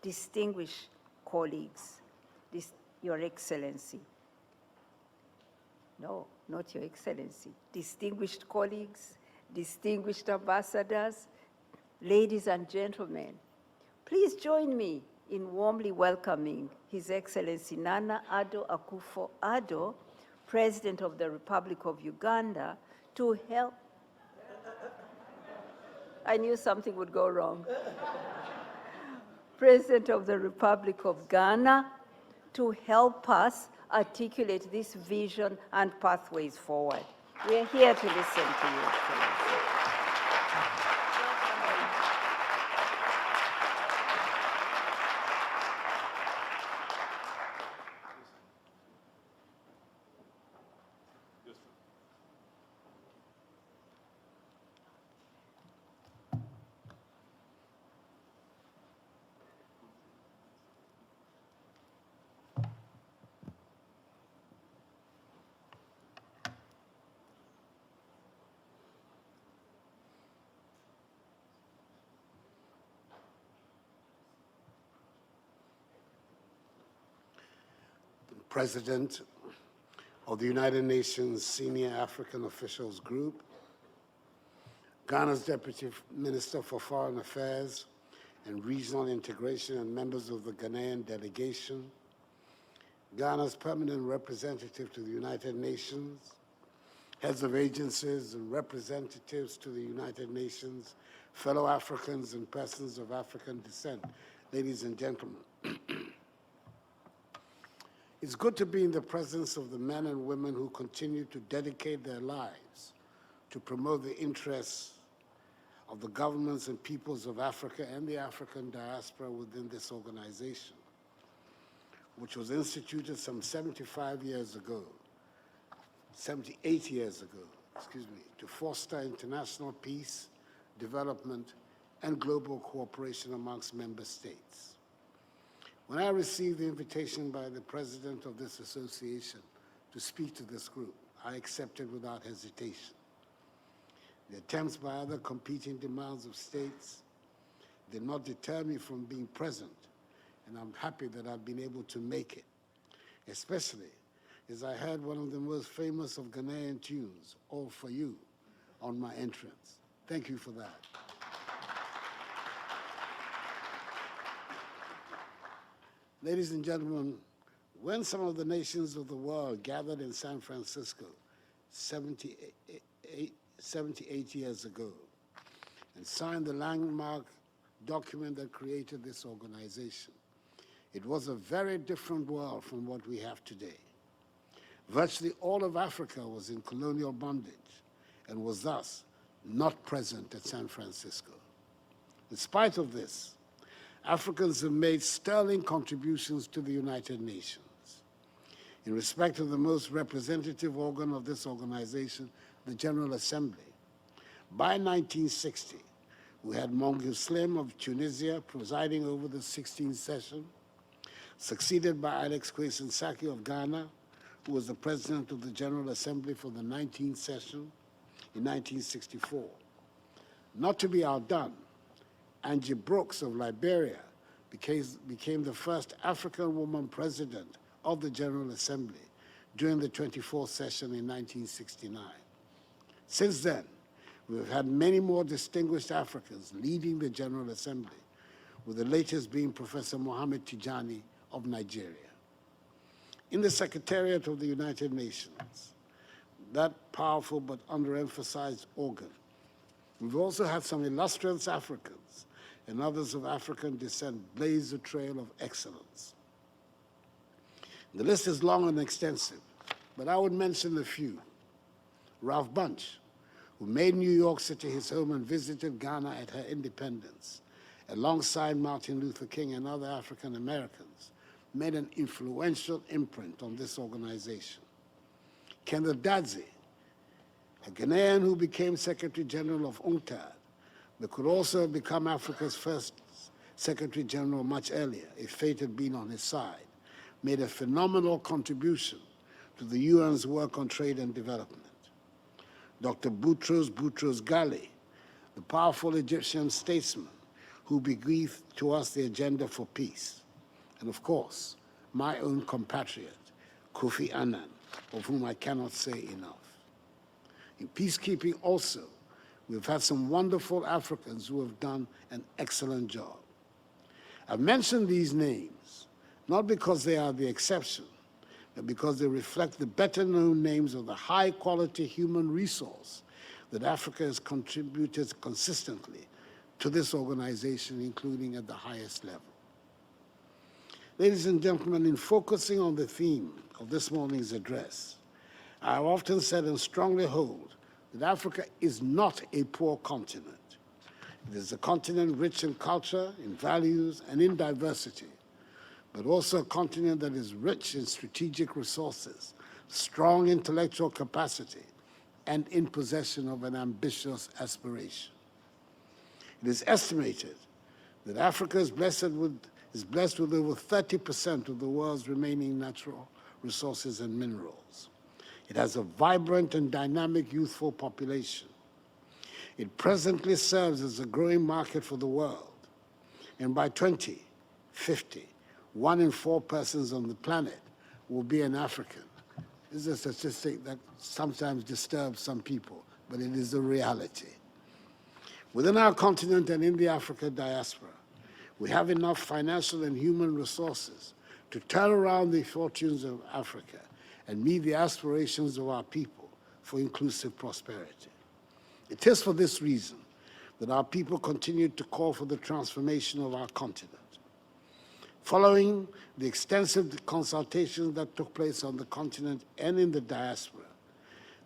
distinguished colleagues, Your Excellency. No, not Your Excellency. Distinguished colleagues, distinguished ambassadors, ladies and gentlemen, please join me in warmly welcoming His Excellency Nana Addo AKUFO Addo, President of the Republic of Uganda, to help. I knew something would go wrong. President of the Republic of Ghana, to help us articulate this vision and pathways forward. We are here to listen to you, Excellency. President of the United Nations Senior African Officials Group, Ghana's Deputy Minister for Foreign Affairs and Regional Integration and members of the Ghanaian delegation, Ghana's permanent representative to the United Nations, heads of agencies and representatives to the United Nations, fellow Africans and persons of African descent, ladies and gentlemen. It's good to be in the presence of the men and women who continue to dedicate their lives to promote the interests of the governments and peoples of Africa and the African diaspora within this organization, which was instituted some 78 years ago, to foster international peace, development, and global cooperation amongst member states. When I received the invitation by the president of this association to speak to this group, I accepted without hesitation. The attempts by other competing demands of states did not deter me from being present, and I'm happy that I've been able to make it, especially as I heard one of the most famous of Ghanaian tunes, All For You, on my entrance. Thank you for that. Ladies and gentlemen, when some of the nations of the world gathered in San Francisco 78 years ago and signed the landmark document that created this organization, it was a very different world from what we have today. Virtually all of Africa was in colonial bondage and was thus not present at San Francisco. In spite of this, Africans have made sterling contributions to the United Nations. In respect of the most representative organ of this organization, the General Assembly, by 1960, we had Mongu Slim of Tunisia presiding over the 16th session, succeeded by Alex Kwesi Saki of Ghana, who was the president of the General Assembly for the 19th session in 1964. Not to be outdone, Angie Brooks of Liberia became the first African woman president of the General Assembly during the 24th session in 1969. Since then, we've had many more distinguished Africans leading the General Assembly, with the latest being Professor Mohamed Tijani of Nigeria. In the Secretariat of the United Nations, that powerful but underemphasized organ, we've also had some illustrious Africans and others of African descent blaze a trail of excellence. The list is long and extensive, but I would mention a few. Ralph Bunche, who made New York City his home and visited Ghana at her independence, alongside Martin Luther King and other African Americans, made an influential imprint on this organization. Kenneth Dadzi, a Ghanaian who became Secretary General of UNCTAD, but could also have become Africa's first Secretary General much earlier if fate had been on his side, made a phenomenal contribution to the UN's work on trade and development. Dr. Boutros Ghali, the powerful Egyptian statesman who bequeathed to us the agenda for peace, and of course, my own compatriot, Kofi Annan, of whom I cannot say enough. In peacekeeping also, we've had some wonderful Africans who have done an excellent job. I've mentioned these names, not because they are the exception, but because they reflect the better-known names of the high-quality human resource that Africa has contributed consistently to this organization, including at the highest level. Ladies and gentlemen, in focusing on the theme of this morning's address, I have often said and strongly hold that Africa is not a poor continent. It is a continent rich in culture, in values, and in diversity, but also a continent that is rich in strategic resources, strong intellectual capacity, and in possession of an ambitious aspiration. It is estimated that Africa is blessed with over 30% of the world's remaining natural resources and minerals. It has a vibrant and dynamic youthful population. It presently serves as a growing market for the world. And by 2050, 1 in 4 persons on the planet will be an African. This is a statistic that sometimes disturbs some people, but it is a reality. Within our continent and in the African diaspora, we have enough financial and human resources to turn around the fortunes of Africa and meet the aspirations of our people for inclusive prosperity. It is for this reason that our people continue to call for the transformation of our continent. Following the extensive consultations that took place on the continent and in the diaspora,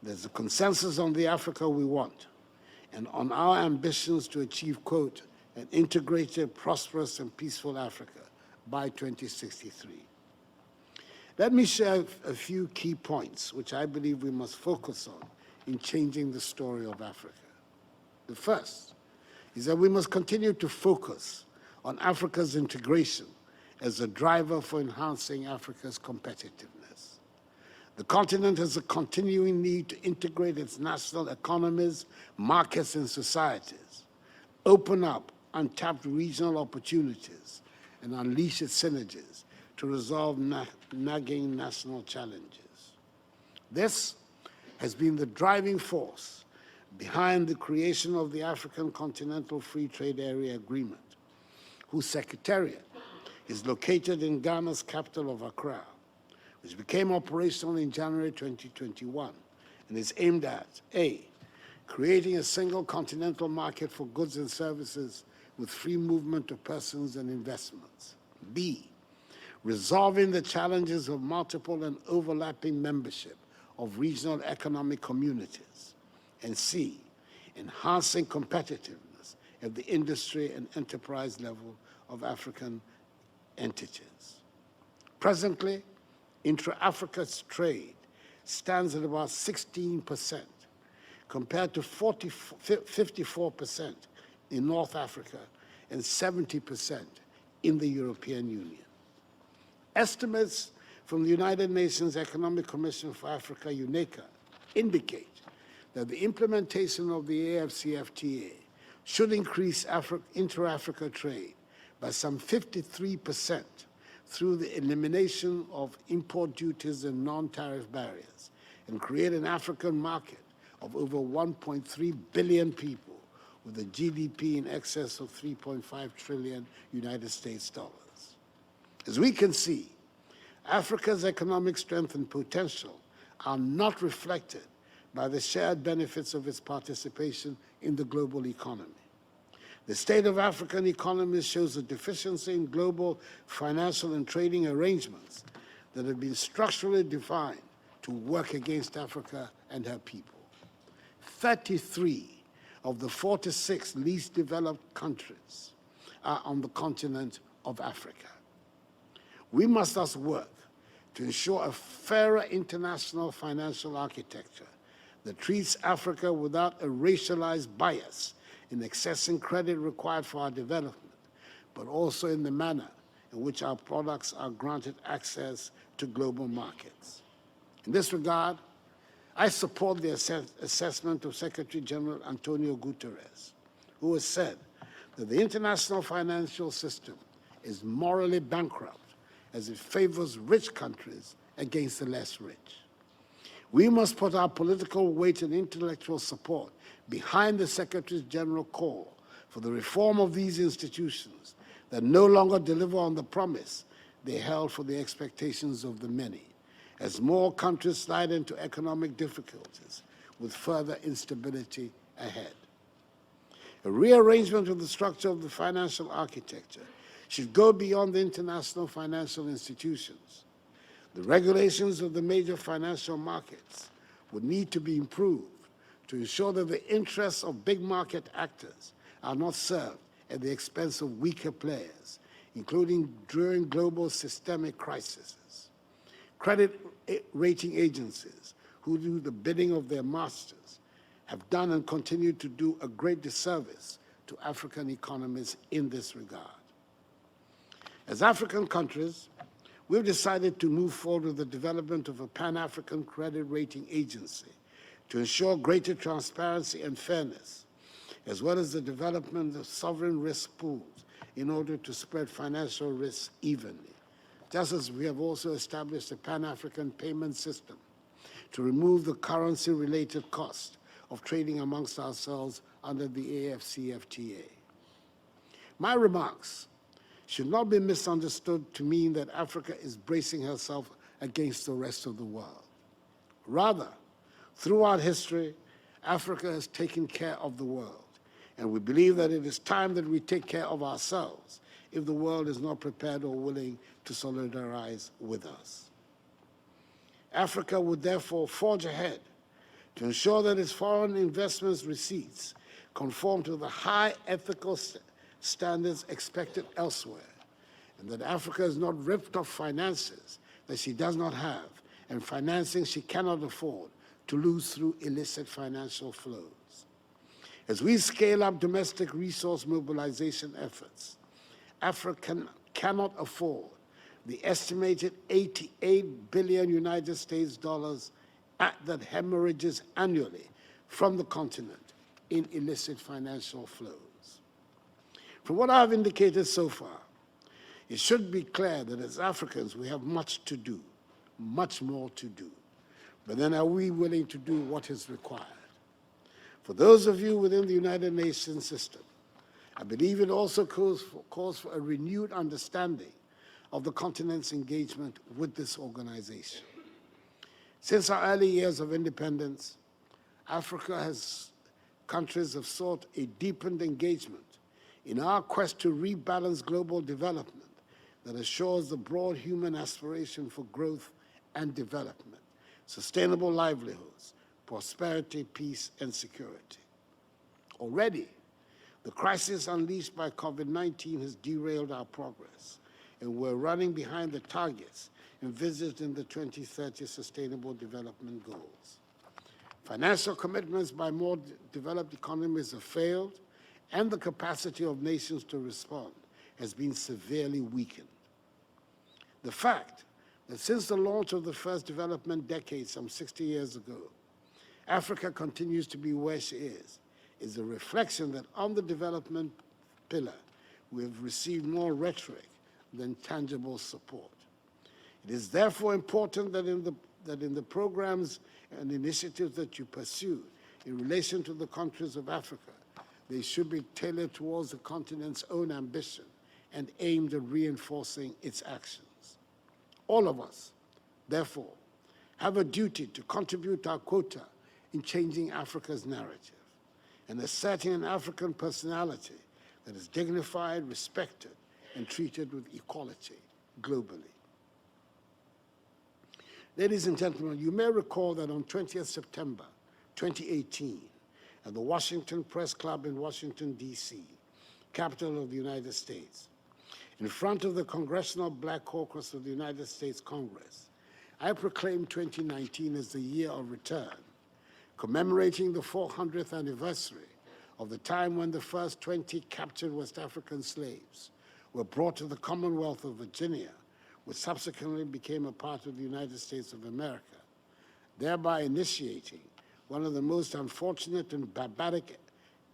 there's a consensus on the Africa we want and on our ambitions to achieve, quote, an integrated, prosperous, and peaceful Africa by 2063. Let me share a few key points which I believe we must focus on in changing the story of Africa. The first is that we must continue to focus on Africa's integration as a driver for enhancing Africa's competitiveness. The continent has a continuing need to integrate its national economies, markets, and societies, open up untapped regional opportunities, and unleash its synergies to resolve nagging national challenges. This has been the driving force behind the creation of the African Continental Free Trade Area Agreement, whose secretariat is located in Ghana's capital of Accra, which became operational in January 2021 and is aimed at A, creating a single continental market for goods and services with free movement of persons and investments. B, resolving the challenges of multiple and overlapping membership of regional economic communities. And C, enhancing competitiveness at the industry and enterprise level of African entities. Presently, intra-Africa's trade stands at about 16%, compared to 54% in North Africa and 70% in the European Union. Estimates from the United Nations Economic Commission for Africa, UNECA, indicate that the implementation of the AFCFTA should increase inter-Africa trade by some 53% through the elimination of import duties and non-tariff barriers and create an African market of over 1.3 billion people with a GDP in excess of 3.5 trillion United States dollars. As we can see, Africa's economic strength and potential are not reflected by the shared benefits of its participation in the global economy. The state of African economies shows a deficiency in global financial and trading arrangements that have been structurally defined to work against Africa and her people. 33 of the 46 least developed countries are on the continent of Africa. We must thus work to ensure a fairer international financial architecture that treats Africa without a racialized bias in accessing credit required for our development, but also in the manner in which our products are granted access to global markets. In this regard, I support the assessment of Secretary General Antonio Guterres, who has said that the international financial system is morally bankrupt as it favors rich countries against the less rich. We must put our political weight and intellectual support behind the Secretary General's call for the reform of these institutions that no longer deliver on the promise they held for the expectations of the many, as more countries slide into economic difficulties with further instability ahead. A rearrangement of the structure of the financial architecture should go beyond the international financial institutions. The regulations of the major financial markets would need to be improved to ensure that the interests of big market actors are not served at the expense of weaker players, including during global systemic crises. Credit rating agencies who do the bidding of their masters have done and continue to do a great disservice to African economies in this regard. As African countries, we've decided to move forward with the development of a Pan-African credit rating agency to ensure greater transparency and fairness, as well as the development of sovereign risk pools in order to spread financial risks evenly, just as we have also established a Pan-African payment system to remove the currency-related cost of trading amongst ourselves under the AFCFTA. My remarks should not be misunderstood to mean that Africa is bracing herself against the rest of the world. Rather, throughout history, Africa has taken care of the world, and we believe that it is time that we take care of ourselves if the world is not prepared or willing to solidarize with us. Africa would therefore forge ahead to ensure that its foreign investments receipts conform to the high ethical standards expected elsewhere, and that Africa is not ripped of finances that she does not have and financing she cannot afford to lose through illicit financial flows. As we scale up domestic resource mobilization efforts, Africa cannot afford the estimated 88 billion United States dollars that hemorrhages annually from the continent in illicit financial flows. From what I've indicated so far, it should be clear that as Africans we have much to do, much more to do. But then are we willing to do what is required? For those of you within the United Nations system, I believe it also calls for a renewed understanding of the continent's engagement with this organization. Since our early years of independence, countries have sought a deepened engagement in our quest to rebalance global development that assures the broad human aspiration for growth and development, sustainable livelihoods, prosperity, peace, and security. Already, the crisis unleashed by COVID-19 has derailed our progress, and we're running behind the targets envisaged in the 2030 Sustainable Development Goals. Financial commitments by more developed economies have failed, and the capacity of nations to respond has been severely weakened. The fact that since the launch of the first development decade some 60 years ago, Africa continues to be where she is a reflection that on the development pillar, we have received more rhetoric than tangible support. It is therefore important that in the programs and initiatives that you pursue in relation to the countries of Africa, they should be tailored towards the continent's own ambition and aimed at reinforcing its actions. All of us, therefore, have a duty to contribute our quota in changing Africa's narrative and asserting an African personality that is dignified, respected, and treated with equality globally. Ladies and gentlemen, you may recall that on 20th September 2018, at the Washington Press Club in Washington, D.C., capital of the United States, in front of the Congressional Black Caucus of the United States Congress, I proclaimed 2019 as the year of return, commemorating the 400th anniversary of the time when the first 20 captured West African slaves were brought to the Commonwealth of Virginia, which subsequently became a part of the United States of America, thereby initiating one of the most unfortunate and barbaric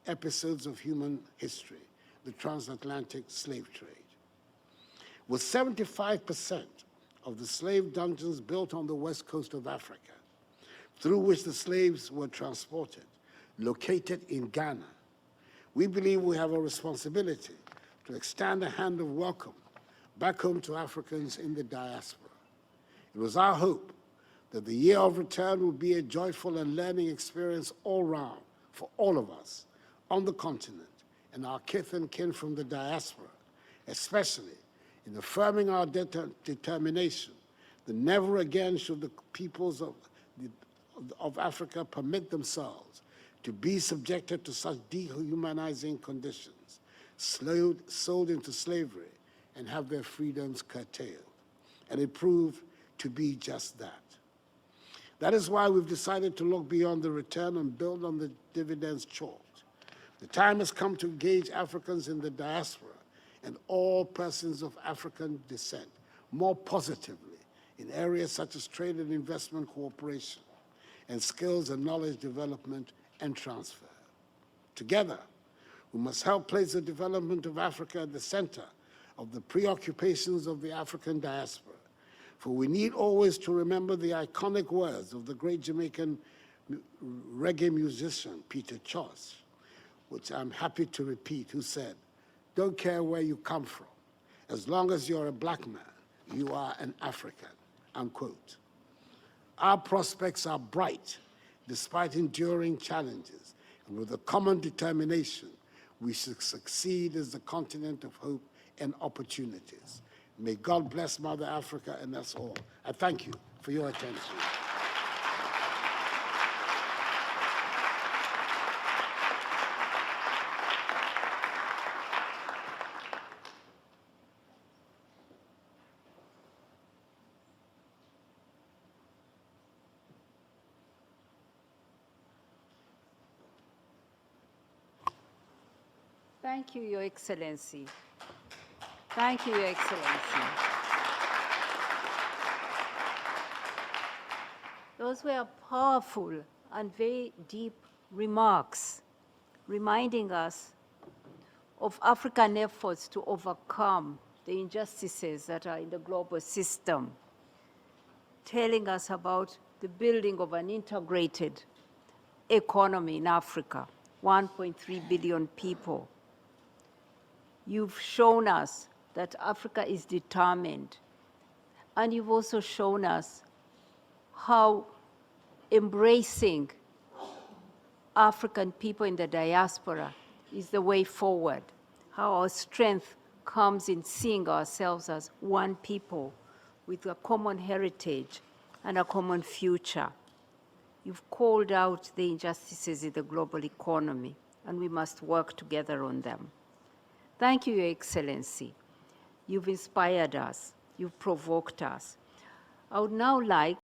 episodes of human history, the transatlantic slave trade. With 75% of the slave dungeons built on the west coast of Africa, through which the slaves were transported, located in Ghana, we believe we have a responsibility to extend a hand of welcome back home to Africans in the diaspora. It was our hope that the year of return would be a joyful and learning experience all round for all of us on the continent and our kith and kin from the diaspora, especially in affirming our determination that never again should the peoples of Africa permit themselves to be subjected to such dehumanizing conditions, sold into slavery, and have their freedoms curtailed. And it proved to be just that. That is why we've decided to look beyond the return and build on the dividends chalked. The time has come to engage Africans in the diaspora and all persons of African descent more positively in areas such as trade and investment cooperation and skills and knowledge development and transfer. Together, we must help place the development of Africa at the center of the preoccupations of the African diaspora. For we need always to remember the iconic words of the great Jamaican reggae musician, Peter Chos, which I'm happy to repeat, who said, "Don't care where you come from. As long as you're a black man, you are an African," unquote. Our prospects are bright, despite enduring challenges, and with a common determination, we should succeed as the continent of hope and opportunities. May God bless Mother Africa and us all. I thank you for your attention. Thank you, Your Excellency. Thank you, Your Excellency. Those were powerful and very deep remarks, reminding us of African efforts to overcome the injustices that are in the global system, telling us about the building of an integrated economy in Africa, 1.3 billion people. You've shown us that Africa is determined, and you've also shown us how embracing African people in the diaspora is the way forward, how our strength comes in seeing ourselves as one people with a common heritage and a common future. You've called out the injustices in the global economy, and we must work together on them. Thank you, Your Excellency. You've inspired us. You've provoked us. I would now like